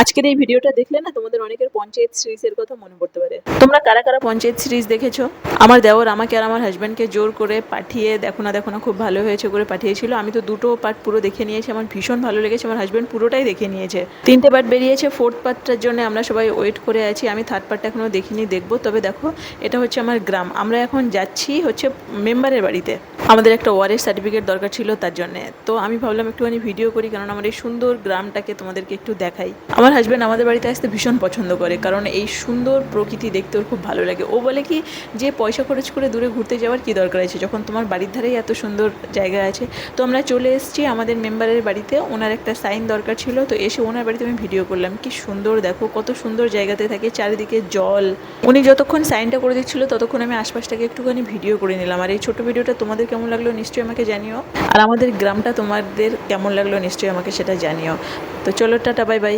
আজকের এই ভিডিওটা দেখলে না তোমাদের অনেকের পঞ্চায়েত সিরিজের কথা মনে পড়তে পারে। তোমরা কারা কারা পঞ্চায়েত সিরিজ দেখেছো? আমার দেওর আমাকে আর আমার হাজব্যান্ডকে জোর করে পাঠিয়ে দেখো না খুব ভালো হয়েছে করে পাঠিয়েছিল। আমি তো দুটো পার্ট পুরো দেখে নিয়েছি, আমার ভীষণ ভালো লেগেছে। আমার হাজব্যান্ড পুরোটাই দেখে নিয়েছে। 3টে পার্ট বেরিয়েছে, 4th পার্টটার জন্য আমরা সবাই ওয়েট করে আছি। আমি 3rd পার্টটা এখনো দেখিনি, দেখবো। তবে দেখো, এটা হচ্ছে আমার গ্রাম। আমরা এখন যাচ্ছি হচ্ছে মেম্বারের বাড়িতে। আমাদের একটা ওয়ারেস সার্টিফিকেট দরকার ছিল তার জন্য। তো আমি ভাবলাম একটুখানি ভিডিও করি, কারণ আমার এই সুন্দর গ্রামটাকে তোমাদেরকে একটু দেখাই। আমার হাজব্যান্ড আমাদের বাড়িতে আসতে ভীষণ পছন্দ করে, কারণ এই সুন্দর প্রকৃতি দেখতে ওর খুব ভালো লাগে। ও বলে কি যে পয়সা খরচ করে দূরে ঘুরতে যাওয়ার কী দরকার আছে, যখন তোমার বাড়ির ধারেই এত সুন্দর জায়গা আছে। তো আমরা চলে এসেছি আমাদের মেম্বারের বাড়িতে। ওনার একটা সাইন দরকার ছিল, তো এসে ওনার বাড়িতে আমি ভিডিও করলাম। কি সুন্দর দেখো, কত সুন্দর জায়গাতে থাকে, চারিদিকে জল। উনি যতক্ষণ সাইনটা করে দিচ্ছিল ততক্ষণ আমি আশপাশটাকে একটুখানি ভিডিও করে নিলাম। আর এই ছোট ভিডিওটা তোমাদের কেমন লাগলো নিশ্চয়ই আমাকে জানিও, আর আমাদের গ্রামটা তোমাদের কেমন লাগলো নিশ্চয়ই আমাকে সেটা জানিও। তো চলো, টাটা, বাই বাই।